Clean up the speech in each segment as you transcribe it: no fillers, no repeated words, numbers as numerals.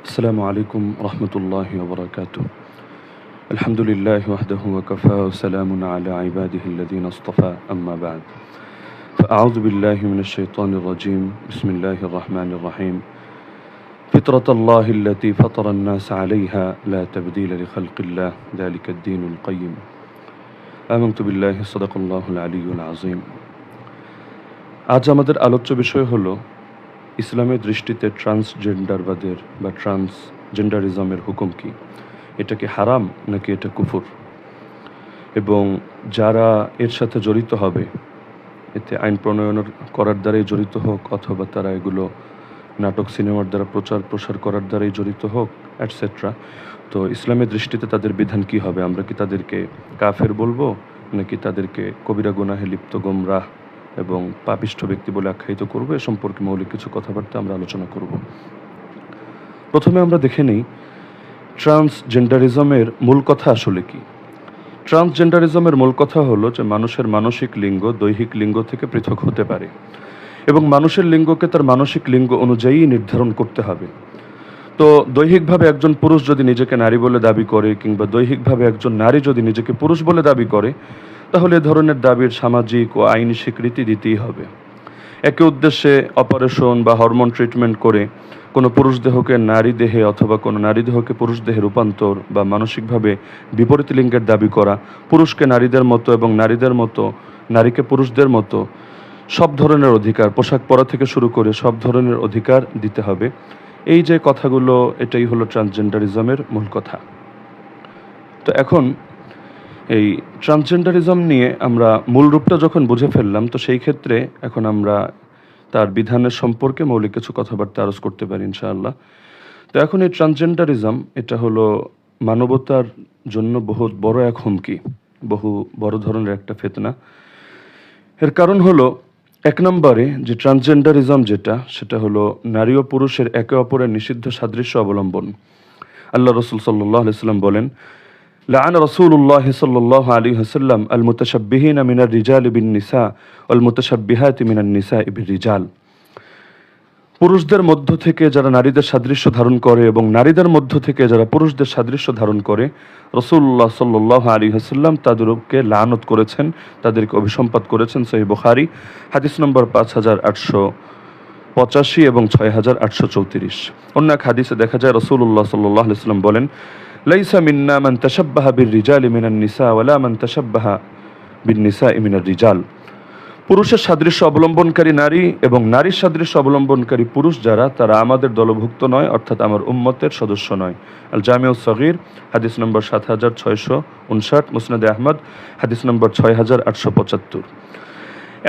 السلام عليكم ورحمة الله وبركاته. الحمد لله وحده وكفى وسلام على عباده الذين اصطفى أما بعد. فأعوذ بالله من الشيطان الرجيم. بسم الله الرحمن الرحيم. فطرة الله التي فطر الناس عليها لا تبديل لخلق الله ذلك الدين القيم. آمنت بالله صدق الله العلي العظيم. আজ আমাদের আলোচ্য বিষয় হলো ইসলামের দৃষ্টিতে ট্রান্সজেন্ডারবাদের বা ট্রান্সজেন্ডারিজমের হুকুম কি, এটা কি হারাম নাকি এটা কুফর, এবং যারা এর সাথে জড়িত হবে, এতে আইন প্রণয়ন করার দ্বারাই জড়িত হোক অথবা তারা এগুলো নাটক সিনেমার দ্বারা প্রচার প্রসার করার দ্বারাই জড়িত হোক অ্যাটসেট্রা, তো ইসলামের দৃষ্টিতে তাদের বিধান কি হবে? আমরা কি তাদেরকে কাফের বলবো নাকি তাদেরকে কবিরা গুনাহে লিপ্ত গোমরাহ এবং পাপিষ্ঠ ব্যক্তি বলে আখ্যায়িত করবো? এ সম্পর্কে মৌলিক কিছু কথাবার্তা আমরা আলোচনা করব। প্রথমে আমরা দেখে নিই ট্রান্সজেন্ডারিজমের মূল কথা আসলে কি। ট্রান্সজেন্ডারিজমের মূল কথা হলো যে মানুষের মানসিক লিঙ্গ দৈহিক লিঙ্গ থেকে পৃথক হতে পারে এবং মানুষের লিঙ্গকে তার মানসিক লিঙ্গ অনুযায়ী নির্ধারণ করতে হবে। তো দৈহিকভাবে একজন পুরুষ যদি নিজেকে নারী বলে দাবি করে কিংবা দৈহিকভাবে একজন নারী যদি নিজেকে পুরুষ বলে দাবি করে, তাহলে এ ধরনের দাবির সামাজিক ও আইনি স্বীকৃতি দিতেই হবে। একই উদ্দেশ্যে অপারেশন বা হরমোন ট্রিটমেন্ট করে কোনো পুরুষ দেহকে নারী দেহে অথবা কোনো নারী দেহকে পুরুষ দেহে রূপান্তর বা মানসিকভাবে বিপরীত লিঙ্গের দাবি করা, পুরুষকে নারীদের মতো এবং নারীদের মতো নারীকে পুরুষদের মতো সব ধরনের অধিকার, পোশাক পরা থেকে শুরু করে সব ধরনের অধিকার দিতে হবে। এই যে কথাগুলো, এটাই হলো ট্রান্সজেন্ডারিজমের মূল কথা। তো এখন এই ট্রান্সজেন্ডারিজম নিয়ে আমরা মূল রূপটা যখন বুঝে ফেললাম, তো সেই ক্ষেত্রে এখন আমরা তার বিধানের সম্পর্কে মৌলিক কিছু কথাবার্তা আরোজ করতে পারি ইনশাআল্লাহ। তো এখন এই ট্রান্সজেন্ডারিজম এটা হলো মানবতার জন্য বহু বড় এক হুমকি, বহু বড় ধরনের একটা ফিতনা। এর কারণ হলো এক নম্বরে যে ট্রান্সজেন্ডারিজম যেটা, সেটা হলো নারী ও পুরুষের একে অপরের নিষিদ্ধ সাদৃশ্য অবলম্বন। আল্লাহ রসুল সাল্লাল্লাহু আলাইহি ওয়াসাল্লাম বলেন, লাআন রাসূলুল্লাহ সাল্লাল্লাহু আলাইহি ওয়াসাল্লাম আল মুতাশাব্বিহিনা মিনার রিজালি বিন নিসা ওয়াল মুতাশাব্বিহাতি মিনান নিসাই বির রিজাল। পুরুষদের মধ্য থেকে যারা নারীদের সাদৃশ্য ধারণ করে এবং নারীদের মধ্য থেকে যারা পুরুষদের সাদৃশ্য ধারণ করে, রাসূলুল্লাহ সাল্লাল্লাহু আলাইহি ওয়াসাল্লাম তাদেরকে লানত করেছেন, তাদেরকে অভিসম্পাত করেছেন। সহিহ বুখারী হাদিস নম্বর 5885 এবং 6834। অন্য এক হাদিসে দেখা যায় রাসূলুল্লাহ সাল্লাল্লাহু আলাইহি ওয়াসাল্লাম বলেন, লাইসা মিন্না মান তাশাব্বাহা বির রিজালি মিনান নিসা ওয়ালা মান তাশাব্বাহা বিন নিসাই মিনার রিজাল। পুরুষের সাদৃশ্য অবলম্বনকারী নারী এবং নারীর সাদৃশ্য অবলম্বনকারী পুরুষ যারা, তারা আমাদের দলভুক্ত নয়, অর্থাৎ আমার উম্মতের সদস্য নয়। আল জামিউস সগীর হাদিস নম্বর 7659, মুসনাদে আহমদ হাদিস নম্বর 6875।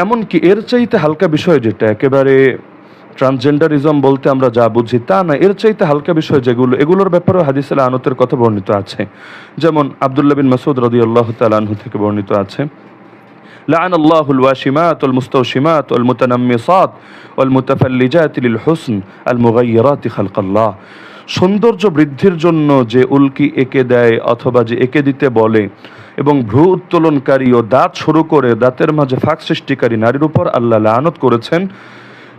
এমনকি এর চাইতে হালকা বিষয় যেটা, একেবারে ট্রান্সজেন্ডারিজম বলতে আমরা যা বুঝি তা না, এর চাইতে হালকা বিষয় যেগুলো, এগুলোর ব্যাপারেও হাদিসে লানতের কথা বর্ণিত আছে। যেমন আব্দুল্লাহ বিন মাসউদ রাদিয়াল্লাহু তাআলা আনহু থেকে বর্ণিত আছে, লাআন আল্লাহুল ওয়াশিমাত ওয়াল মুস্তাওশিমাত ওয়াল মুতানাম্মিসাত ওয়াল মুতাফাল্লিজাত লিল হুসন আল মুগায়্যিরাত খালকাল্লাহ। সৌন্দর্য বৃদ্ধির জন্য যে উল্কি এঁকে দেয় অথবা যে এঁকে দিতে বলে এবং ভ্রু উত্তোলনকারী ও দাঁত শুরু করে দাঁতের মাঝে ফাঁক সৃষ্টিকারী নারীর উপর আল্লাহ লানত করেছেন,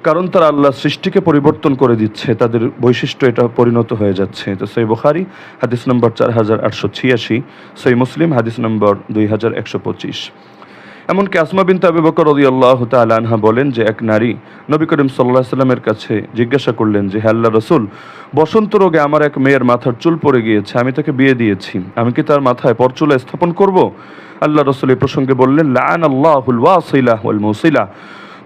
কারণ তারা আল্লাহ সৃষ্টিকে পরিবর্তন করে দিচ্ছে, তাদের বৈশিষ্ট্য এটা পরিণত হয়ে যাচ্ছে। তো সহিহ বুখারী হাদিস নম্বর 4886, সহিহ মুসলিম হাদিস নম্বর 2125। এমনকি আসমা বিনতে আবু বকর রাদিয়াল্লাহু তাআলা আনহা বলেন যে এক নারী নবী করিম সাল্লাল্লাহু আলাইহি ওয়াসাল্লামের কাছে জিজ্ঞাসা করলেন যে, হে আল্লাহর রাসূল, বসন্ত রোগে আমার এক মেয়ের মাথার চুল পড়ে গিয়েছে, আমি তাকে বিয়ে দিয়েছি, আমি কি তার মাথায় পরচুলা স্থাপন করব? আল্লাহর রাসূল এই প্রসঙ্গে বললেন, লাআন আল্লাহুল ওয়াসিলা ওয়াল মুসিলা।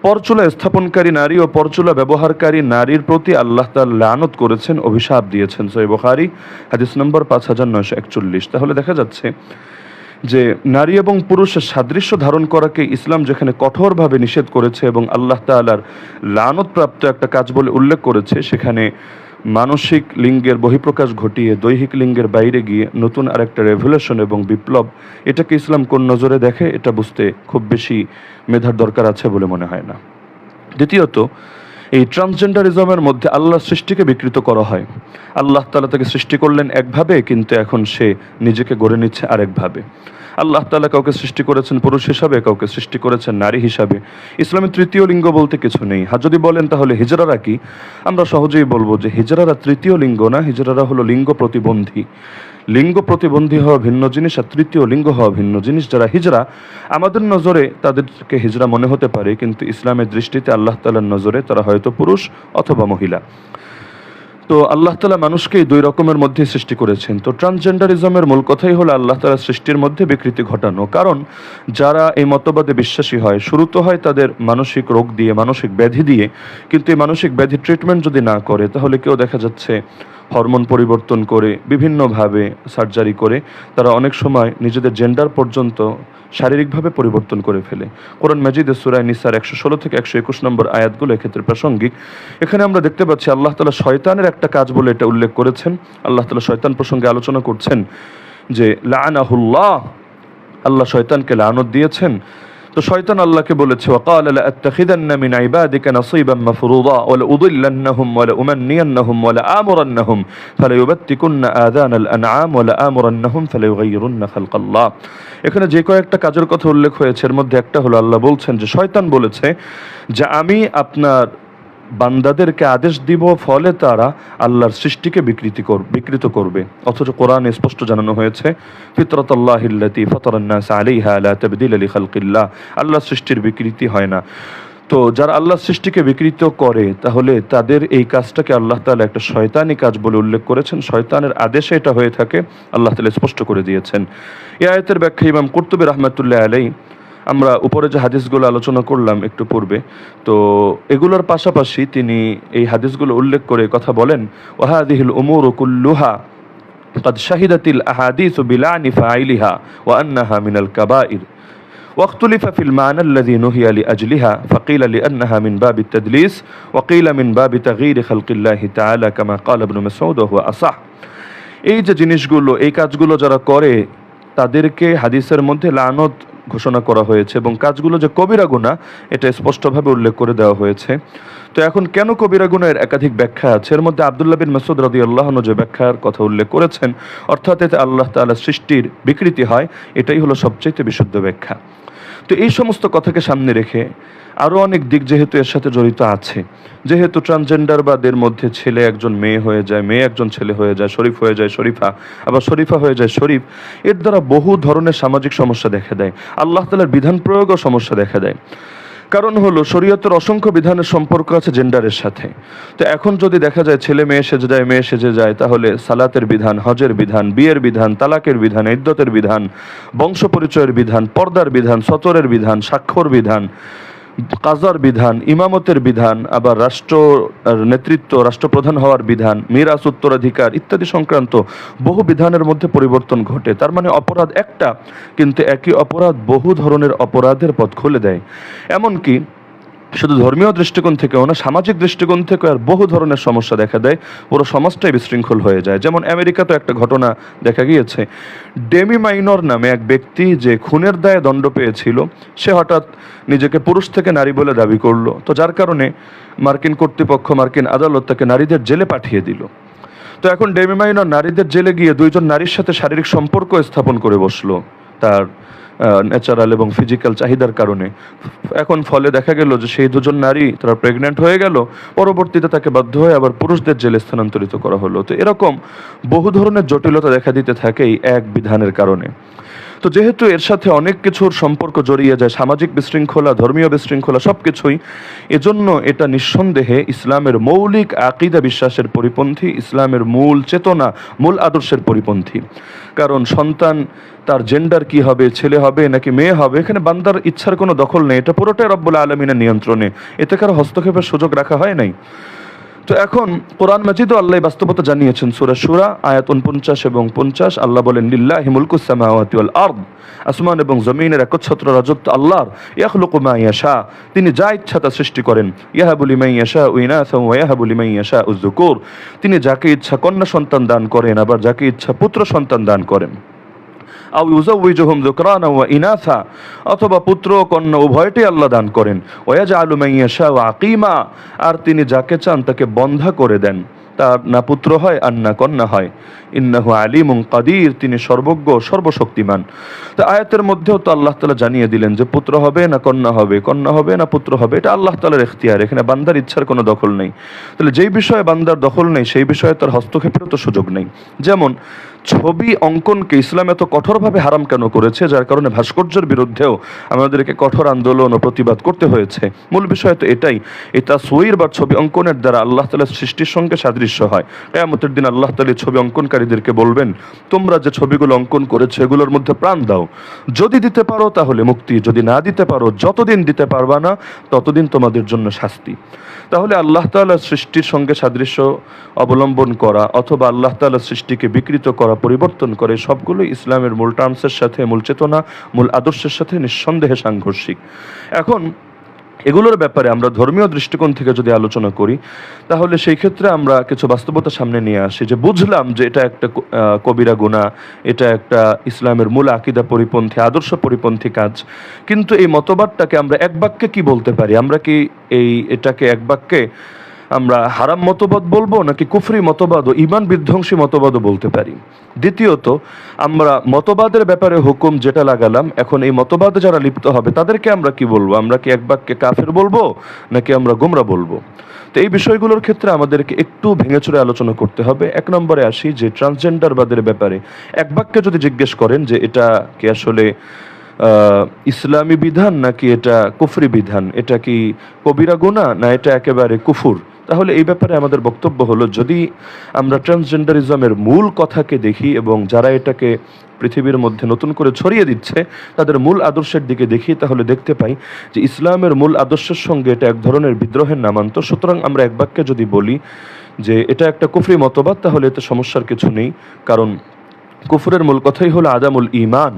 পরচুলা স্থাপনকারী নারী ও পরচুলা ব্যবহারকারী নারীর প্রতি আল্লাহ তাআলা লানত করেছেন, অভিশাপ দিয়েছেন। সহিহ বুখারী হাদিস নম্বর 5941। তাহলে দেখা যাচ্ছে যে নারী এবং পুরুষের সাদৃশ্য ধারণ করাকে ইসলাম যেখানে কঠোরভাবে নিষেধ করেছে এবং আল্লাহ তাআলার লানতপ্রাপ্ত একটা কাজ বলে উল্লেখ করেছে, সেখানে মানসিক লিঙ্গের বহিঃপ্রকাশ ঘটিয়ে দৈহিক লিঙ্গের বাইরে গিয়ে নতুন আরেকটা রেভলিউশন এবং বিপ্লব, এটাকে ইসলাম কোন নজরে দেখে এটা বুঝতে খুব বেশি মেধার দরকার আছে বলে মনে হয় না। দ্বিতীয়ত, এই ট্রান্সজেন্ডারিজমের মধ্যে আল্লাহর সৃষ্টিকে বিকৃত করা হয়। আল্লাহ তাআলা তাকে সৃষ্টি করলেন একভাবে, কিন্তু এখন সে নিজেকে গড়ে নিচ্ছে আরেকভাবে। আল্লাহ তাআলা কাউকে সৃষ্টি করেছেন পুরুষ হিসাবে, কাউকে সৃষ্টি করেছেন নারী হিসাবে। ইসলামে তৃতীয় লিঙ্গ বলতে কিছু নেই। যদি বলেন তাহলে হিজড়ারা কি, আমরা সহজেই বলবো যে হিজড়ারা তৃতীয় লিঙ্গ না, হিজড়ারা হলো লিঙ্গ প্রতিবন্ধী। লিঙ্গ প্রতিবন্ধী হওয়া ভিন্ন জিনিস, আর তৃতীয় লিঙ্গ হওয়া ভিন্ন জিনিস। যারা হিজড়া, আমাদের নজরে তাদেরকে হিজড়া মনে হতে পারে, কিন্তু ইসলামের দৃষ্টিতে আল্লাহ তাআলার নজরে তারা হয়তো পুরুষ অথবা মহিলা। তো আল্লাহ তাআলা মানুষকে এই দুই রকমের মধ্যে সৃষ্টি করেছেন। তো ট্রান্সজেন্ডারিজমের মূল কথাই হলো আল্লাহ তাআলার সৃষ্টির মধ্যে বিকৃতি ঘটানো। কারণ যারা এই মতবাদে বিশ্বাসী হয়, শুরু তো হয় তাদের মানসিক রোগ দিয়ে, মানসিক ব্যাধি দিয়ে, কিন্তু এই মানসিক ব্যাধি ট্রিটমেন্ট যদি না করে, তাহলে কেউ দেখা যাচ্ছে হরমোন পরিবর্তন করে, বিভিন্নভাবে সার্জারি করে তারা অনেক সময় নিজেদের জেন্ডার পর্যন্ত শারীরিকভাবে পরিবর্তন করে ফেলে। কোরআন মাজিদে সূরা নিসার 116 থেকে 121 নম্বর আয়াতগুলো এক্ষেত্রে প্রাসঙ্গিক। এখানে আমরা দেখতে পাচ্ছি আল্লাহ তাআলা শয়তানের একটা কাজ বলে এটা উল্লেখ করেছেন। আল্লাহ তাআলা শয়তান প্রসঙ্গে আলোচনা করছেন যে লাআনাহুল্লাহ, আল্লাহ শয়তানকে লানত দিয়েছেন। তো শয়তান আল্লাহকে বলেছে ওয়াকাল লাআত্তাখিযান্না মিন ইবাদিকা নাসীবাম মাফরুদা ওয়া লাউদিল্লান্নাহুম ওয়া লাউমান্নিয়ান্নাহুম ওয়া লাআমুরান্নাহুম ফালায়ুবাত্তিকুন্না আযানাল আনআম ওয়া লাআমুরান্নাহুম ফালায়ুগাইয়িরুন্না খালকাল্লাহ। এখানে যে কয়েকটা কাজের কথা উল্লেখ হয়েছে এর মধ্যে একটা হলো আল্লাহ বলছেন যে শয়তান বলেছে যে আমি আপনার বান্দাদেরকে আদেশ দিব, ফলে তারা আল্লাহর সৃষ্টিকে বিকৃত করবে। অথচ কোরআনে স্পষ্ট জানানো হয়েছে ফিতরাতাল্লাহিল্লাতী ফাতারান নাস আলাইহা লা তাবদীলা লিখালকিল্লাহ, আল্লাহর সৃষ্টির বিকৃতি হয় না। তো যারা আল্লাহর সৃষ্টিকে বিকৃত করে, তাহলে তাদের এই কাজটাকে আল্লাহ তাআলা একটা শয়তানি কাজ বলে উল্লেখ করেছেন। শয়তানের আদেশে এটা হয়ে থাকে, আল্লাহ তাআলা স্পষ্ট করে দিয়েছেন। এই আয়াতের ব্যাখ্যা ইমাম কুরতুবী রাহমাতুল্লাহ আলাইহি, আমরা উপরে যে হাদিসগুলো আলোচনা করলাম একটু পূর্বে, তো এগুলোর পাশাপাশি তিনি এই হাদিসগুলো উল্লেখ করে কথা বলেন ওয়াহাদিহিল উমুরু কুল্লুহা قد شهدت الأحاديث بلعن فاعلها وأنها من الكبائر واختلف في المعنى الذي نهي لأجلها فقيل لأنها من باب التدليس وقيل من باب تغيير خلق الله تعالى كما قال ابن مسعود وهو أصح। এই যে জিনিসগুলো, এই কাজগুলো যারা করে তাদেরকে হাদিসের মধ্যে লানত ঘোষণা করা হয়েছে, এবং কাজগুলো যে কবিরা গুনাহ এটা স্পষ্টভাবে উল্লেখ করে দেওয়া হয়েছে। তো এখন কেন কবিরা গুনাহের একাধিক ব্যাখ্যা আছে। এর মধ্যে আব্দুল্লাহ বিন মাসউদ রাদিয়াল্লাহু আনহু যে ব্যাখ্যার কথা উল্লেখ করেছেন, অর্থাৎ এতে আল্লাহ তাআলার সৃষ্টির বিকৃতি হয়, এটাই হলো সবচেয়ে বিশুদ্ধ ব্যাখ্যা। তো এই সমস্ত কথাকে সামনে রেখে আরও অনেক দিক যেহেতু এর সাথে জড়িত আছে, যেহেতু ট্রান্সজেন্ডারবাদের মধ্যে ছেলে একজন মেয়ে হয়ে যায়, মেয়ে একজন ছেলে হয়ে যায়, শরীফ হয়ে যায় শরীফা, আবার শরীফা হয়ে যায় শরীফ, এর দ্বারা বহু ধরনের সামাজিক সমস্যা দেখা দেয়। আল্লাহ তাআলার বিধান প্রয়োগও সমস্যা দেখা দেয়। কারণ হলো শরীয়তের অসংখ্য বিধানের সম্পর্ক আছে জেন্ডারের সাথে। তো এখন যদি দেখা যায় ছেলে মেয়ে সেজে যায়, মেয়ে সেজে যায়, তাহলে সালাতের বিধান, হজের বিধান, বিয়ের বিধান, তালাকের বিধান, ইদ্দতের বিধান, বংশ পরিচয়ের বিধান, পর্দার বিধান, সতরের বিধান, সাক্ষর বিধান, কাজার বিধান, ইমামতের বিধান, আবার রাষ্ট্র নেতৃত্ব, রাষ্ট্রপ্রধান হওয়ার বিধান, মিরাস উত্তরাধিকার ইত্যাদি সংক্রান্ত বহু বিধানের মধ্যে পরিবর্তন ঘটে। তার মানে অপরাধ একটা, কিন্তু একই অপরাধ বহু ধরনের অপরাধের পথ খুলে দেয়। এমনকি শুধু ধর্মীয় দৃষ্টিকোণ থেকেও না, সামাজিক দৃষ্টিকোণ থেকে আর বহু ধরনের সমস্যা দেখা দেয়, পুরো সমাজটাই বিশৃঙ্খল হয়ে যায়। যেমন আমেরিকাতে একটা ঘটনা দেখা গিয়েছে, ডেমি মাইনর নামে এক ব্যক্তি যে খুনের দায়ে দণ্ড পেয়েছিল, সে হঠাৎ নিজেকে পুরুষ থেকে নারী বলে দাবি করলো। তো যার কারণে মার্কিন কর্তৃপক্ষ, মার্কিন আদালত তাকে নারীদের জেলে পাঠিয়ে দিল। তো এখন ডেমি মাইনর নারীদের জেলে গিয়ে দুইজন নারীর সাথে শারীরিক সম্পর্ক স্থাপন করে বসলো তার ন্যাচারাল এবং ফিজিক্যাল চাহিদার কারণে। এখন ফলে দেখা গেল যে সেই দুজন নারী তারা প্রেগনেন্ট হয়ে গেল, পরবর্তীতে তাকে বাধ্য হয়ে আবার পুরুষদের জেলে স্থানান্তরিত করা হলো। তো এরকম বহু ধরনের জটিলতা দেখা দিতে থাকে এই এক বিধানের কারণে। তো যেহেতু এর সাথে অনেক কিছুর সম্পর্ক জড়িয়ে যায়, সামাজিক বিশৃঙ্খলা, ধর্মীয় বিশৃঙ্খলা, সব কিছুই, এজন্য এটা নিঃসন্দেহে ইসলামের মৌলিক আকিদা বিশ্বাসের পরিপন্থী, ইসলামের মূল চেতনা, মূল আদর্শের পরিপন্থী। কারণ সন্তান তার জেন্ডার কি হবে, ছেলে হবে নাকি মেয়ে হবে, এখানে বান্দার ইচ্ছার কোনো দখল নেই, এটা পুরোটাই রব্বুল আলামিনের নিয়ন্ত্রণে, এতে কারো হস্তক্ষেপের সুযোগ রাখা হয় নাই। তো এখন কোরআন মাজিদও আল্লাহ বাস্তবতা জানিয়েছেন। সূরা সূরা আয়াত 49 এবং 50 আল্লাহ বলেন লিল্লাহি মুলকুস সামাওয়াতি ওয়াল আরদ, আসমান এবং জমিনের একচ্ছত্র রাজত্ব আল্লাহর। ইয়াখলুকু মা ইয়াশা, তিনি যা ইচ্ছা তা সৃষ্টি করেন। ইয়াহাবু লিমান ইয়াশাউ ইনাসা ওয়া ইয়াহাবু লিমান ইয়াশাউ যুকুর, তিনি যাকে ইচ্ছা কন্যা সন্তান দান করেন, আবার যাকে ইচ্ছা পুত্র সন্তান দান করেন। আও ইউযাউযুহুম যুকরানা ওয়া ইনাসা, অথবা পুত্র ও কন্যা উভয়টাই আল্লাহ দান করেন। ওয়া ইয়াজআলু মান ইয়াশাউ আকীমা, আর তিনি যাকে চান তাকে বন্ধা করে দেন, তার না পুত্র হয় আর না কন্যা হয়। ইন্নাহু আলিমুন কাদির, তিনি সর্বজ্ঞ সর্বশক্তিমান। তো আয়াতের মধ্যেও তো আল্লাহ তাআলা জানিয়ে দিলেন যে পুত্র হবে না কন্যা হবে, কন্যা হবে না পুত্র হবে, এটা আল্লাহ তাআলার ইখতিয়ার, এখানে বান্দার ইচ্ছার কোনো দখল নেই। তাহলে যেই বিষয়ে বান্দার দখল নেই সেই বিষয়ে তার হস্তক্ষেপেরও তো সুযোগ নেই। যেমন ছবি অঙ্কনকে ইসলাম এত কঠোরভাবে হারাম কেন করেছে, যার কারণে ভাস্কর্যের বিরুদ্ধেও আমাদেরকে কঠোর আন্দোলন ও প্রতিবাদ করতে হয়েছে। মূল বিষয় তো এটাই, এই তাসওয়ির বা ছবি অঙ্কনের দ্বারা আল্লাহ তাআলার সৃষ্টির সঙ্গে সাদৃশ্য হয়। কিয়ামতের দিন আল্লাহ তাআলা ছবি অঙ্কনকারীদেরকে বলবেন, তোমরা যে ছবিগুলো অঙ্কন করেছো এগুলোর মধ্যে প্রাণ দাও, যদি দিতে পারো তাহলে মুক্তি, যদি না দিতে পারো, যতদিন দিতে পারবা না ততদিন তোমাদের জন্য শাস্তি। তাহলে আল্লাহ তাআলার সৃষ্টির সঙ্গে সাদৃশ্য অবলম্বন করা অথবা আল্লাহ তাআলার সৃষ্টিকে বিকৃত করা, পরিবর্তন করে, সবগুলো ইসলামের মূল টার্মসের সাথে, মূল চেতনা, মূল আদর্শের সাথে নিঃসন্দেহে সাংঘর্ষিক। এখন এগুলোর ব্যাপারে আমরা ধর্মীয় দৃষ্টিকোণ থেকে যদি আলোচনা করি, তাহলে সেই ক্ষেত্রে আমরা কিছু বাস্তবতা সামনে নিয়ে আসি যে বুঝলাম যে এটা একটা কবিরা গুনাহ, এটা একটা ইসলামের মূল আকীদা পরিপন্থী, আদর্শ পরিপন্থী কাজ। কিন্তু এই মতবাদটাকে আমরা এক বাক্যে কি বলতে পারি? আমরা কি এটাকে এক বাক্যে আমরা হারাম মতবাদ বলবো, নাকি কুফরি মতবাদ ও ঈমান বিধ্বংসী মতবাদও বলতে পারি? দ্বিতীয়ত, আমরা মতবাদের ব্যাপারে হুকুম যেটা লাগালাম, এখন এই মতবাদে যারা লিপ্ত হবে তাদেরকে আমরা কি বলবো? আমরা কি এক বাক্যে কাফের বলবো, নাকি আমরা গোমরা বলবো? তো এই বিষয়গুলোর ক্ষেত্রে আমাদেরকে একটু ভেঙেচুরে আলোচনা করতে হবে। এক নম্বরে আসি যে ট্রান্সজেন্ডারবাদের ব্যাপারে এক বাক্যে যদি জিজ্ঞেস করেন যে এটা কি আসলে ইসলামী বিধান নাকি এটা কুফরি বিধান, এটা কি কবিরা গুনাহ না এটা একেবারে কুফুর, তাহলে এই ব্যাপারে আমাদের বক্তব্য হলো, যদি আমরা ট্রান্সজেন্ডারিজমের মূল কথাকে দেখি এবং যারা এটাকে পৃথিবীর মধ্যে নতুন করে ছড়িয়ে দিচ্ছে তাদের মূল আদর্শের দিকে দেখি, তাহলে দেখতে পাই যে ইসলামের মূল আদর্শের সঙ্গে এটা এক ধরনের বিদ্রোহের নামান্তর। সুতরাং আমরা এক বাক্যে যদি বলি যে এটা একটা কুফরি মতবাদ, তাহলে এতে সমস্যার কিছু নেই, কারণ কুফরের মূল কথাই হলো আদামুল ঈমান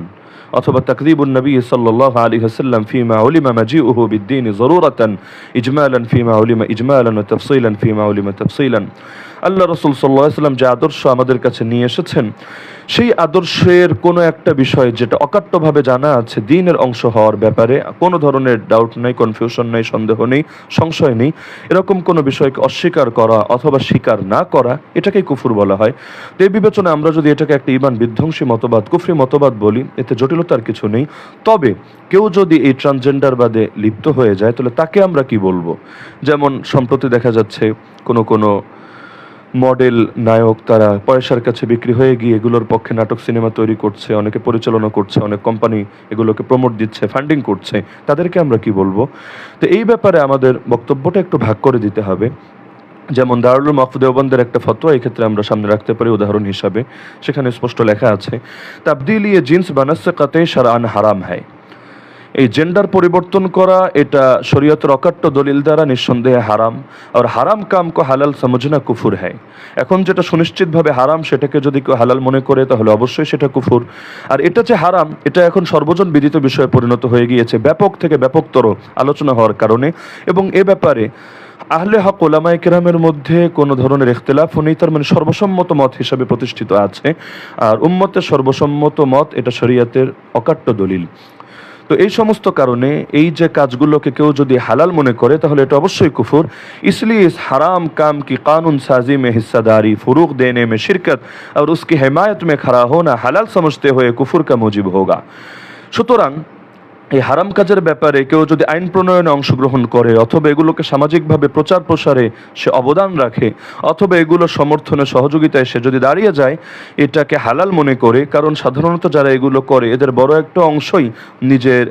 অথবা তাকযীবুন নবী সাল্লাল্লাহু আলাইহি ওয়াসাল্লাম ফীমা উলিমা মাজিউহু বিদ্দীন যরুরাতান ইজমালান ফীমা উলিমা ইজমালান ওয়া তাফসীলান ফীমা উলিমা তাফসীলান। আল্লাহ রাসূল সাল্লাল্লাহু আলাইহি ওয়াসাল্লাম যে আদর্শ আমাদের কাছে নিয়ে এসেছেন, সেই আদর্শের কোনো একটা বিষয় যেটা অকাট্যভাবে জানা আছে দ্বীনের অংশ হওয়ার ব্যাপারে কোনো ধরনের ডাউট নেই, কনফিউশন নেই, সন্দেহ নেই, সংশয় নেই, এরকম কোনো বিষয়কে অস্বীকার করা অথবা স্বীকার না করা, এটাকেই কুফর বলা হয়। তো এই বিবেচনায় আমরা যদি এটাকে একটা ঈমান বিধ্বংসী মতবাদ, কুফরি মতবাদ বলি, এতে জটিলতার কিছু নেই। তবে কেউ যদি এই ট্রান্সজেন্ডারবাদে লিপ্ত হয়ে যায় তাহলে তাকে আমরা কি বলবো? যেমন সম্প্রতি দেখা যাচ্ছে কোনো মডেল নায়ক তারা পয়সার কাছে বিক্রি হয়ে গিয়ে এগুলোর পক্ষে নাটক সিনেমা তৈরি করছে, অনেকে পরিচালনা করছে, অনেক কোম্পানি এগুলোকে প্রমোট দিচ্ছে, ফান্ডিং করছে, তাদেরকে আমরা কি বলবো? তো এই ব্যাপারে আমাদের বক্তব্যটা একটু ভাগ করে দিতে হবে। যেমন দারুল মাহফুজ দেওবন্দের একটা ফতোয়া এই ক্ষেত্রে আমরা সামনে রাখতে পারি উদাহরণ হিসাবে। সেখানে স্পষ্ট লেখা আছে, তাবদীল ইয়ে জিন্স বানাসে কাতে শারআন হারাম হ্যায়। এই জেন্ডার পরিবর্তন করা এটা শরীয়তের অকাট্য দলিল দ্বারা নিঃসন্দেহে হারাম, আর হারাম কাম কো হালাল সমঝনা কুফুর হ্যায়। এখন যেটা সুনিশ্চিতভাবে হারাম সেটাকে যদি কেউ হালাল মনে করে তাহলে অবশ্যই সেটা কুফুর। আর এটা যে হারাম এটা এখন সর্বজন বিদিত বিষয়ে পরিণত হয়ে গিয়েছে, ব্যাপক থেকে ব্যাপকতর আলোচনা হওয়ার কারণে। এবং এ ব্যাপারে আহলে হক ওলামায়ে কেরামের মধ্যে কোনো ধরনের ইখতিলাফও নেই, তার মানে সর্বসম্মত মত হিসাবে প্রতিষ্ঠিত আছে। আর উম্মতের সর্বসম্মত মত এটা শরীয়তের অকাট্য দলিল। তো এই সমস্ত কারণে এই যে কাজগুলোকে কেউ যদি হালাল মনে করে তাহলে এটা অবশ্যই কুফর। इसलिए इस हराम काम की कानून साजी में हिस्सेदारी, फरूग देने में शिरकत और उसकी हिमायत में खड़ा होना हलाल समझते हुए कुफर का मुजिब होगा। সুতরাং এই হারাম কাজের ব্যাপারে কেউ যদি আইন প্রণয়নে অংশগ্রহণ করে অথবা এগুলোকে সামাজিকভাবে প্রচার প্রসারে সে অবদান রাখে অথবা এগুলো সমর্থনে সহযোগিতায় সে যদি দাঁড়িয়ে যায়, এটাকে হালাল মনে করে। কারণ সাধারণত যারা এগুলো করে এদের বড় একটা অংশই নিজের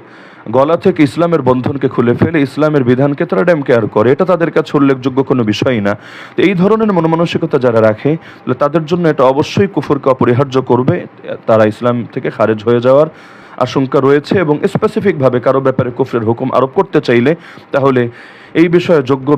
গলা থেকে ইসলামের বন্ধনকে খুলে ফেলে ইসলামের বিধানকে তারা ড্যাম কেয়ার করে, এটা তাদের কাছে উল্লেখযোগ্য কোনো বিষয়ই না। তো এই ধরনের মনমানসিকতা যারা রাখে তাদের জন্য এটা অবশ্যই কুফরকে অপরিহার্য করবে, তারা ইসলাম থেকে খারেজ হয়ে যাওয়ার আশঙ্কা রয়েছে। এবং স্পেসিফিকভাবে কারো ব্যাপারে কুফরের হুকুম আরোপ করতে চাইলে তাহলে এই বিষয়ে যোগ্য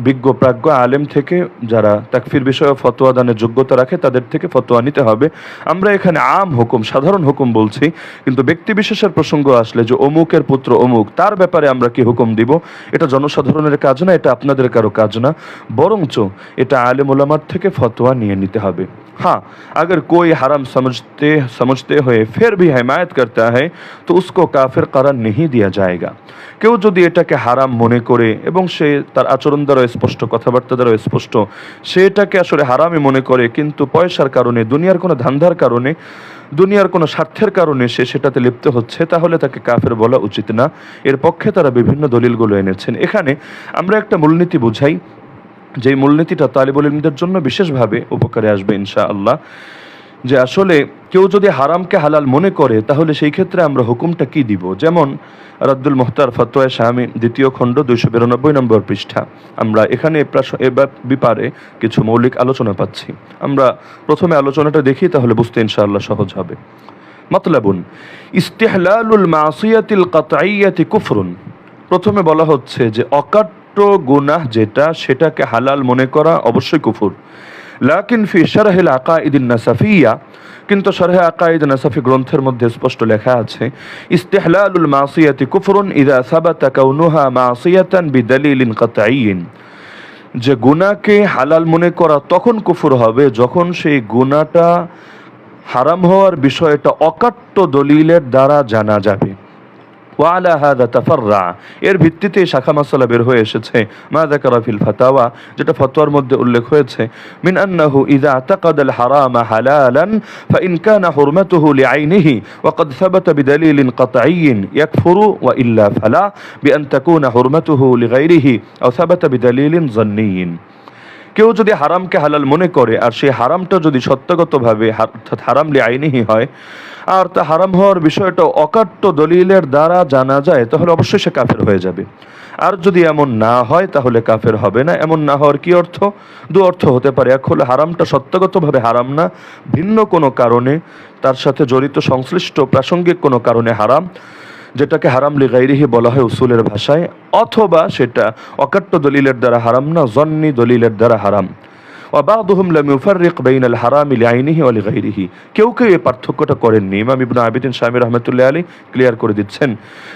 বিজ্ঞ প্রাজ্ঞ আলেম থেকে যারা তাকফির বিষয়ে ফতোয়া দানের যোগ্যতা রাখে তাদের থেকে ফতোয়া নিতে হবে। আমরা এখানে আম হুকুম, সাধারণ হুকুম বলছি, কিন্তু ব্যক্তি বিশেষের প্রসঙ্গ আসলে যে অমুকের পুত্র অমুক, তার ব্যাপারে আমরা কি হুকুম দিব, এটা জনসাধারণের কাজ না, এটা আপনাদের কারো কাজ না, বরঞ্চ এটা আলেম ওলামার থেকে ফতোয়া নিয়ে নিতে হবে। हाँ, अगर कोई हराम समझते हुए फिर भी हिमायत करता है तो उसको काफिर करार नहीं दिया जाएगा। কেউ যদি এটাকে হারাম মনে করে এবং সে তার আচরণ দ্বারা স্পষ্ট, কথাবার্তা দ্বারা স্পষ্ট, সে এটাকে আসলে হারামই মনে করে, কিন্তু পয়সার কারণে, দুনিয়ার কোনো ধান্দার কারণে, দুনিয়ার কোনো স্বার্থের কারণে সে সেটাতে লিপ্ত হচ্ছে, তাহলে তাকে কাফের বলা উচিত না। এর পক্ষে তারা বিভিন্ন দলিলগুলো এনেছেন। এখানে আমরা একটা মূলনীতি বুঝাই, যেই মূলনীতিটা তালিবুল ইলমদের জন্য বিশেষভাবে উপকারে আসবে ইনশাআল্লাহ, যে আসলে কেউ যদি হারামকে হালাল মনে করে তাহলে সেই ক্ষেত্রে আমরা হুকুমটা কি দিব। যেমন রাদ্দুল মুহতার ফতোয়া শামী 2য় খণ্ড 292 নম্বর পৃষ্ঠা। আমরা এখানে এবার ব্যাপারে কিছু মৌলিক আলোচনা পাচ্ছি। আমরা প্রথমে আলোচনাটা দেখি, তাহলে বুঝতে ইনশাআল্লাহ সহজ হবে। মাতলাবুন ইস্তিহলালুল মাসিয়াতিল কাতঈয়াতি কুফরুন। প্রথমে বলা হচ্ছে যে অকাট্য গুনাহ যেটা, সেটাকে হালাল মনে করা অবশ্যই কুফর। লাকিন ফি শারহিল আকাঈদিন নাসাফিয়া, কিন্তু শারহে আকাঈদ নাসাফি গ্রন্থের মধ্যে স্পষ্ট লেখা আছে ইস্তিহলালুল মাসিয়াতি কুফরুন ইযা সাবাতা কাউনুহা মাসিয়াতান বিদালিলিন কাতঈয়িন, যে গুনাহকে হালাল মনে করা তখন কুফর হবে যখন সেই গুনাহটা হারাম হওয়ার বিষয়টা অকাট্য দলিলের দ্বারা জানা যাবে। ওয়ালা হাদা তাফাররা, এর ভিত্তিতে শাখা মাসালা বের হয়ে এসেছে। মা যাকারা ফিল ফাতাওয়া, যেটা ফতোয়ার মধ্যে উল্লেখ হয়েছে, মিন আন্নাহু ইযা আতাকাদাল হারামা হালালান ফাইন কানা হুরমাতুহু লিআইনিহি ওয়া ক্বাদ সাবাতা বিদালিলিন কাতঈয়িন ইয়াকফুরু ওয়া ইল্লা ফালা বিআন তাকুনা হুরমাতুহু লিগাইরিহি আও সাবাতা বিদালিলিন যান্নিয়িন। কেউ যদি হারামকে হালাল মনে করে আর সেই হারামটা যদি সত্যগতভাবে অর্থাৎ হারাম লিআইনিহি হয়, আর তা হারাম হওয়ার বিষয়টা অকাট্য দলিলের দ্বারা জানা যায়, তাহলে অবশ্যই সে কাফের হয়ে যাবে। আর যদি এমন না হয় তাহলে কাফের হবে না। এমন না হওয়ার কি অর্থ? দু অর্থ হতে পারে। এক হলো হারামটা সত্যগতভাবে হারাম না, ভিন্ন কোনো কারণে, তার সাথে জড়িত সংশ্লিষ্ট প্রাসঙ্গিক কোনো কারণে হারাম, যেটাকে হারাম লিগাইরিহি বলা হয় উসুলের ভাষায়, অথবা সেটা অকাট্য দলিলের দ্বারা হারাম না, জন্নি দলিলের দ্বারা হারাম। ওয়াবাদুহুম লাম ইউফাররিক বাইনাল হারামি লিআইনিহি ওয়া লিগাইরিহি, কেউ কেউ এই পার্থক্যটা করেননি। ইমাম ইবনে আবিদিন শামী রাহমাতুল্লাহি আলাইহি ক্লিয়ার করে দিচ্ছেন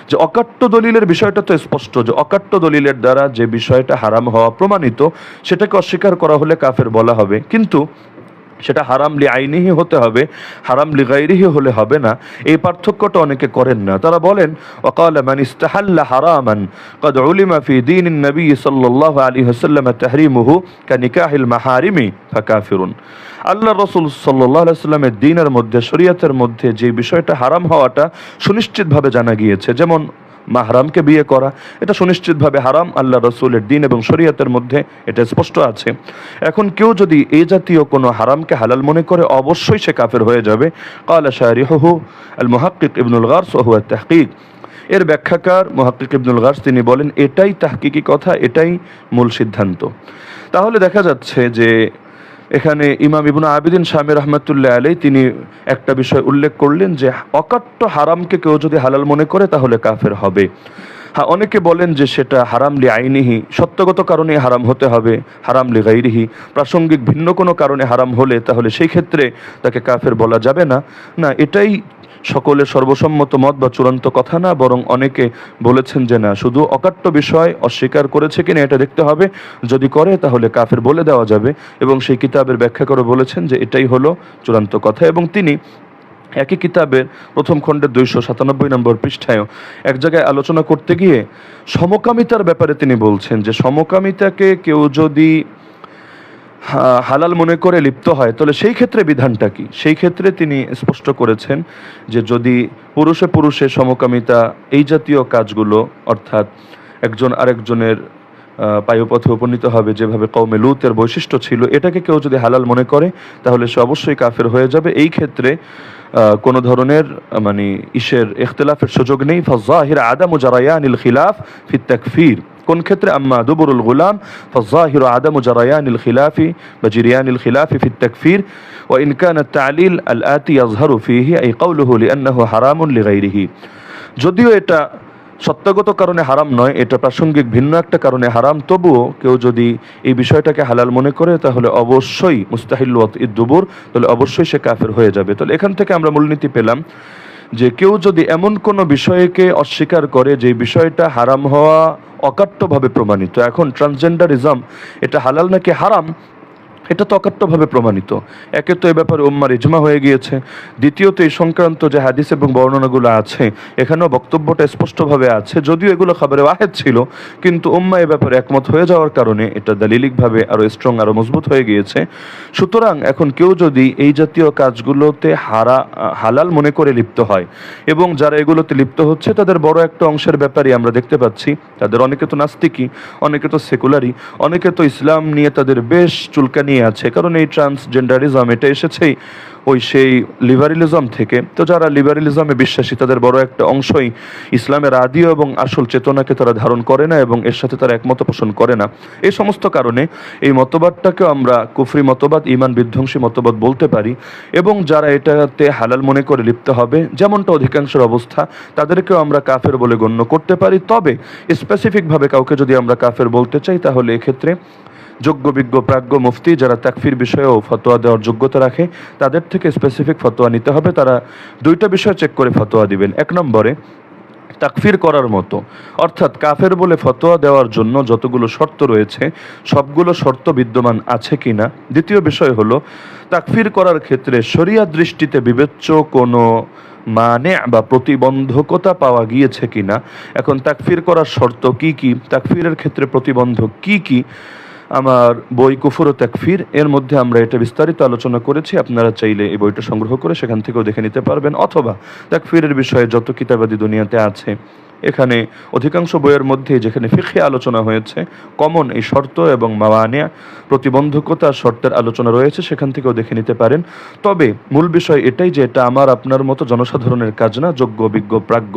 যে অকাট্য দলিলের বিষয়টা তো স্পষ্ট, যে অকাট্য দলিলের দ্বারা যে বিষয়টা হারাম হওয়া প্রমাণিত, সেটাকে অস্বীকার করা হলে কাফের বলা হবে, কিন্তু সেটা হারাম লিআইনিহি হতে হবে, হারাম লিগাইরিহি হলে হবে না। এই পার্থক্যটা অনেকে করেন না। তারা বলেন ওয়াকালা মান ইস্তাহাল্লা হারামান ক্বাদ উলিমা ফি দীনিন নবী সাল্লাল্লাহু আলাইহি ওয়াসাল্লাম তাহরিমুহু কানিকাহিল মাহারিমি ফাকাফিরুন। আল্লাহর রাসূল সাল্লাল্লাহু আলাইহি ওয়াসাল্লামের দ্বীনের মধ্যে, শরীয়তের মধ্যে যে বিষয়টা হারাম হওয়াটা সুনিশ্চিতভাবে জানা গিয়েছে, যেমন মাহরামকে বিয়ে করা, এটা সুনিশ্চিতভাবে হারাম, আল্লাহ রসুলের দ্বীন এবং শরীয়তের মধ্যে এটা স্পষ্ট আছে। এখন কেউ যদি এই জাতীয় কোনো হারামকে হালাল মনে করে, অবশ্যই সে কাফের হয়ে যাবে। ক্বালা শারিহুহু আল মুহাক্কিক ইবনুল গারস ওয়া হুয়া তাহকিক, এর ব্যাখ্যাকার মুহাক্কিক ইবনুল গারস তিনি বলেন এটাই তাহকিকি কথা, এটাই মূল সিদ্ধান্ত। তাহলে দেখা যাচ্ছে যে এখানে ইমাম ইবনে আবিদিন শামী রাহমাতুল্লাহি আলাইহি তিনি একটা বিষয় উল্লেখ করলেন যে অকাট্য হারামকে কেউ যদি হালাল মনে করে তাহলে কাফের হবে। হ্যাঁ, অনেকে বলেন যে সেটা হারাম লিআইনিহি, সত্যগত কারণে হারাম হতে হবে, হারাম লিগাইরিহি, প্রাসঙ্গিক ভিন্ন কোনো কারণে হারাম হলে তাহলে সেই ক্ষেত্রে তাকে কাফের বলা যাবে না। না, এটাই সকলের সর্বসম্মত মত বা চূড়ান্ত কথা না, বরং অনেকে বলেছেন যে না, শুধু অকাট্য বিষয় অস্বীকার করেছে কিনা এটা দেখতে হবে, যদি করে তাহলে কাফের বলে দেওয়া যাবে। এবং সেই কিতাবের ব্যাখ্যা করে বলেছেন যে এটাই হলো চূড়ান্ত কথা। এবং তিনি একই কিতাবের প্রথম খণ্ডের 297 নম্বর পৃষ্ঠায় এক জায়গায় আলোচনা করতে গিয়ে সমকামিতার ব্যাপারে তিনি বলছেন যে সমকামিতাকে কেউ যদি হালাল মনে করে লিপ্ত হয় তাহলে সেই ক্ষেত্রে বিধানটা কি। সেই ক্ষেত্রে তিনি স্পষ্ট করেছেন যে যদি পুরুষে পুরুষে সমকামিতা, এই জাতীয় কাজগুলো, অর্থাৎ একজন আরেকজনের পায়ুপথে উপনীত হবে যেভাবে কওমে লূতের বৈশিষ্ট্য ছিল, এটাকে কেউ যদি হালাল মনে করে তাহলে সে অবশ্যই কাফের হয়ে যাবে। এই ক্ষেত্রে কোনো ধরনের ইখতিলাফের সুযোগ নেই। ফাযাহির আদামু জারায়ানিল খিলাফ ফি তাকফীর, কোন ক্ষেত্রে? আম্মা দুবুরুল গুলাম ফাযাহির আদামু জারায়ানিল খিলাফি বা জিরিয়ানিল খিলাফি ফি তাকফীর ওয়া ইন কানা আত-তা'লিল আল-আতি ইয়াযহারু ফীহি আই কাউলুহু লিআন্নাহু হারামুন লিগাইরিহি। যদিও এটা সত্যগত কারণে হারাম নয়, এটা প্রাসঙ্গিক ভিন্ন একটা কারণে হারাম, তবুও কেউ যদি এই বিষয়টাকে হালাল মনে করে তাহলে অবশ্যই মুস্তাহিল্লু ওয়াতঈদ দুবুর, তাহলে অবশ্যই সে কাফের হয়ে যাবে। তাহলে এখান থেকে আমরা মূলনীতি পেলাম যে কেউ যদি এমন কোনো বিষয়কে অস্বীকার করে যে বিষয়টা হারাম হওয়া অকাট্যভাবে প্রমাণিত, এখন ট্রান্সজেন্ডারিজম এটা হালাল নাকি হারাম, এটা তো অকাট্যভাবে প্রমাণিত। একে তো এ ব্যাপারে উম্মার ইজমা হয়ে গিয়েছে, দ্বিতীয়ত এই সংক্রান্ত যে হাদিস এবং বর্ণনাগুলো আছে এখানেও বক্তব্যটা স্পষ্টভাবে আছে, যদিও এগুলো খবরে ওয়াহেদ ছিল, কিন্তু উম্মা এ ব্যাপারে একমত হয়ে যাওয়ার কারণে এটা দালিলিকভাবে আরও স্ট্রং, আরও মজবুত হয়ে গিয়েছে। সুতরাং এখন কেউ যদি এই জাতীয় কাজগুলোতে হালাল মনে করে লিপ্ত হয়, এবং যারা এগুলোতে লিপ্ত হচ্ছে তাদের বড় একটা অংশের ব্যাপারে আমরা দেখতে পাচ্ছি, তাদের অনেকে তো নাস্তিকই, অনেকে তো সেকুলারই, অনেকে তো ইসলাম নিয়ে তাদের বেশ চুলকানি আছে, কারণ এই ট্রান্সজেন্ডারিজম এটা এসেছেই সেই লিবারেলিজম থেকে। তো যারা লিবারেলিজমে বিশ্বাসী তাদের বড় একটা অংশই ইসলামের আদি এবং আসল চেতনাকে তারা ধারণ করে না এবং এর সাথে তারা একমত পোষণ করে না। এই সমস্ত কারণে এই মতবাদটাকেও আমরা কুফরি মতবাদ, ঈমান বিধ্বংসী মতবাদ বলতে পারি। এবং যারা এটাতে হালাল মনে করে লিপ্ত হবে, যেমনটা অধিকাংশের অবস্থা, তাদেরকেও আমরা কাফের বলে গণ্য করতে পারি। তবে স্পেসিফিকভাবে কাউকে যদি আমরা কাফের বলতে চাই, তাহলে এক্ষেত্রে যোগ্য বিজ্ঞ প্রাজ্ঞ মুফতি যারা তাকফির বিষয়েও ফতোয়া দেওয়ার যোগ্যতা রাখে, তাদের থেকে স্পেসিফিক ফতোয়া নিতে হবে। তারা দুইটা বিষয় চেক করে ফতোয়া দিবেন। এক নম্বরে, তাকফির করার মতো, অর্থাৎ কাফের বলে ফতোয়া দেওয়ার জন্য যতগুলো শর্ত রয়েছে সবগুলো শর্ত বিদ্যমান আছে কিনা। দ্বিতীয় বিষয় হলো, তাকফির করার ক্ষেত্রে শরিয়া দৃষ্টিতে বিবেচ্য কোনো মানে বা প্রতিবন্ধকতা পাওয়া গিয়েছে কিনা। এখন তাকফির করার শর্ত কি কি, তাকফিরের ক্ষেত্রে প্রতিবন্ধক কি কি, আমার বই কুফর ও তাকফির এর মধ্যে আমরা এটা বিস্তারিত আলোচনা করেছি। আপনারা চাইলে এই বইটা সংগ্রহ করে সেখান থেকেও দেখে নিতে পারবেন, অথবা তাকফিরের বিষয়ে যত কিতাবাদি দুনিয়াতে আছে এখানে অধিকাংশ বইয়ের মধ্যে যেখানে ফিকহে আলোচনা হয়েছে, কমন এই শর্ত এবং মাওয়ানিয়া, প্রতিবন্ধকতা শর্তের আলোচনা রয়েছে, সেখান থেকেও দেখে নিতে পারেন। তবে মূল বিষয় এটাই যে এটা আমার আপনার মতো জনসাধারণের কাজ না, যোগ্য বিজ্ঞ প্রাজ্ঞ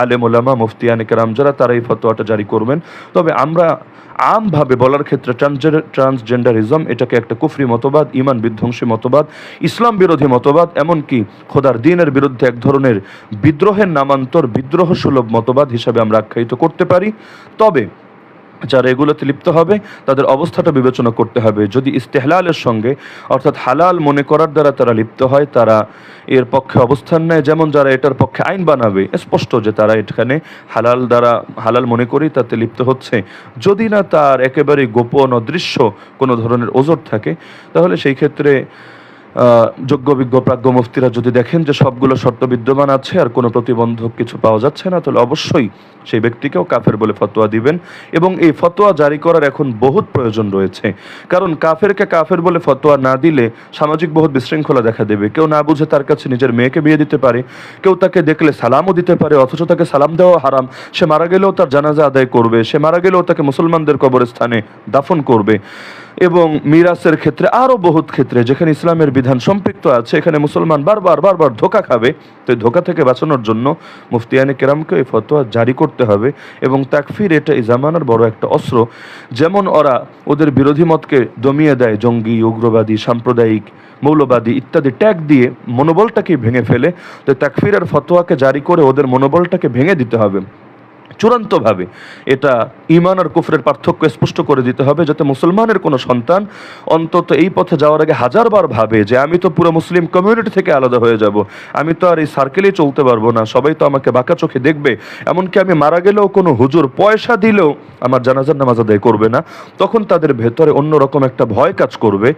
আলেম ওলামা মুফতিয়ানে কেরাম যারা, তারা এই ফতোয়াটা জারি করবেন। তবে আমরা আমভাবে বলার ক্ষেত্রে ট্রান্সজেন্ডারিজম এটাকে একটা কুফরি মতবাদ, ঈমান বিধ্বংসী মতবাদ, ইসলাম বিরোধী মতবাদ, এমনকি খোদার দ্বীনের বিরুদ্ধে এক ধরনের বিদ্রোহের নামান্তর, বিদ্রোহ সুলভ মতবাদ হিসাবে আমরা আখ্যায়িত করতে পারি। তবে যারা এগুলোতে লিপ্ত হবে তাদের অবস্থাটা বিবেচনা করতে হবে। যদি ইস্তেহলালের সঙ্গে, অর্থাৎ হালাল মনে করার দ্বারা তারা লিপ্ত হয়, তারা এর পক্ষে অবস্থান নেয়, যেমন যারা এটার পক্ষে আইন বানাবে, স্পষ্ট যে তারা এখানে হালাল দ্বারা, হালাল মনে করেই তাতে লিপ্ত হচ্ছে। যদি না তার একেবারে গোপন অদৃশ্য কোনো ধরনের ওজর থাকে, তাহলে সেই ক্ষেত্রে যোগ্য বিজ্ঞ প্রাজ্ঞ মুফতিরা যদি দেখেন যে সবগুলো শর্ত বিদ্যমান আছে আর কোনো প্রতিবন্ধক কিছু পাওয়া যাচ্ছে না, তাহলে অবশ্যই সেই ব্যক্তিকেও কাফের বলে ফতোয়া দিবেন। এবং এই ফতোয়া জারি করার এখন বহুত প্রয়োজন রয়েছে, কারণ কাফেরকে কাফের বলে ফতোয়া না দিলে সামাজিক বহুত বিশৃঙ্খলা দেখা দেবে। কেউ না বুঝে তার কাছে নিজের মেয়েকে বিয়ে দিতে পারে, কেউ তাকে দেখলে সালামও দিতে পারে, অথচ তাকে সালাম দেওয়া হারাম। সে মারা গেলেও তার জানাজা আদায় করবে, সে মারা গেলেও তাকে মুসলমানদের কবরস্থানে দাফন করবে। এবং মিরাসের ক্ষেত্রে আরও বহুত ক্ষেত্রে যেখানে ইসলামের বিধান সম্পৃক্ত আছে, এখানে মুসলমান বারবার ধোঁকা খাবে। তো এই ধোঁকা থেকে বাঁচানোর জন্য মুফতিয়ানে কেরামকে এই ফতোয়া জারি করতে হবে। এবং তাকফির এটা এই জামানার বড় একটা অস্ত্র। যেমন ওরা ওদের বিরোধী মতকে দমিয়ে দেয়, জঙ্গি, উগ্রবাদী, সাম্প্রদায়িক, মৌলবাদী ইত্যাদি ট্যাগ দিয়ে মনোবলটাকে ভেঙে ফেলে। তো তাকফিরের ফতোয়াকে জারি করে ওদের মনোবলটাকে ভেঙে দিতে হবে চূড়ান্তভাবে। এটা ঈমান আর কুফরের পার্থক্য স্পষ্ট করে দিতে হবে, যাতে মুসলমানের কোনো সন্তান অন্তত এই পথে যাওয়ার আগে হাজারবার ভাবে যে আমি তো পুরো মুসলিম কমিউনিটি থেকে আলাদা হয়ে যাব, আমি তো আর এই সার্কেলেই চলতে পারবো না, সবাই তো আমাকে বাঁকা চোখে দেখবে, এমনকি আমি মারা গেলেও কোনো হুজুর পয়সা দিলেও আমার জানাজার নামাজ আদায় করবে না। তখন তাদের ভেতরে অন্যরকম একটা ভয় কাজ করবে।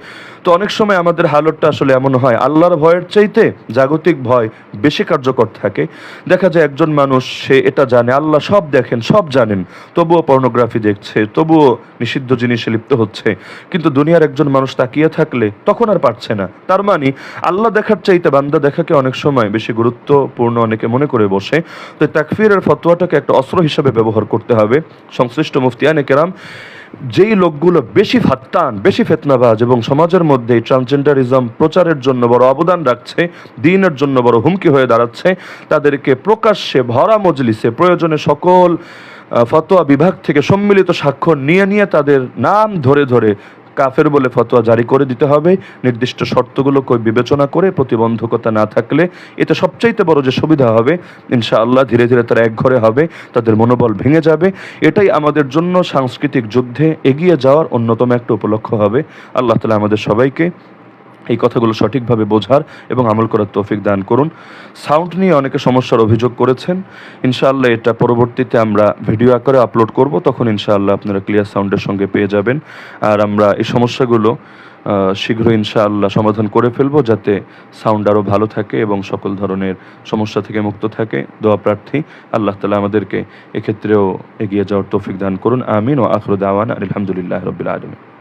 তো অনেক সময় আমাদের হালতটা আসলে এমন হয়, আল্লাহর ভয়ের চাইতে জাগতিক ভয় বেশি কার্যকর থাকে। দেখা যায় একজন মানুষ, সে এটা জানে আল্লাহ সব দেখেন, সব জানেন, তবুও পর্নোগ্রাফি দেখছে, তবুও নিষিদ্ধ জিনিসে লিপ্ত হচ্ছে। কিন্তু দুনিয়ার একজন মানুষ তাকিয়ে থাকলে তখন আর পারছে না। তার মানে আল্লাহ দেখার চাইতে বান্দা দেখাকে অনেক সময় বেশি গুরুত্বপূর্ণ অনেকে মনে করে বসে। তো তাকফিরের ফতোয়াটাকে একটা অস্ত্র হিসেবে ব্যবহার করতে হবে। সংশ্লিষ্ট মুফতিয়ানে কেরাম যেই লোকগুলো বেশি ফাত্তান, বেশি ফিতনাবাজ এবং সমাজের মধ্যে ট্রান্সজেন্ডারিজম প্রচারের জন্য বড় অবদান রাখছে, দ্বীনের জন্য বড় হুমকি হয়ে দাঁড়াচ্ছে, তাদেরকে প্রকাশ্যে ভরা মজলিসে প্রয়োজনে সকল ফতোয়া বিভাগ থেকে সম্মিলিত স্বাক্ষর নিয়ে তাদের নাম ধরে ধরে কাফের বলে ফতোয়া জারি করে দিতে হবে, নির্দিষ্ট শর্তগুলোকে বিবেচনা করে, প্রতিবন্ধকতা না থাকলে। এতে সবচাইতে বড় যে সুবিধা হবে, ইনশাআল্লাহ ধীরে ধীরে তারা একঘরে হবে, তাদের মনোবল ভেঙে যাবে। এটাই আমাদের জন্য সাংস্কৃতিক যুদ্ধে এগিয়ে যাওয়ার অন্যতম একটা উপলক্ষ্য হবে। আল্লাহ তাআলা আমাদের সবাইকে এই কথাগুলো সঠিকভাবে বোঝার এবং আমল করার তৌফিক দান করুন। সাউন্ড নিয়ে অনেকে সমস্যার অভিযোগ করেছেন, ইনশাআল্লাহ এটা পরবর্তীতে আমরা ভিডিও আকারে আপলোড করব, তখন ইনশাআল্লাহ আপনারা ক্লিয়ার সাউন্ডের সঙ্গে পেয়ে যাবেন। আর আমরা এই সমস্যাগুলো শীঘ্রই ইনশাআল্লাহ সমাধান করে ফেলবো, যাতে সাউন্ড আরও ভালো থাকে এবং সকল ধরনের সমস্যা থেকে মুক্ত থাকে। দোয়া প্রার্থী, আল্লাহ তাআলা আমাদেরকে এক্ষেত্রেও এগিয়ে যাওয়ার তৌফিক দান করুন। আমিন। ও আখিরু দাওয়ানা আলহামদুলিল্লাহি রাব্বিল আলামিন।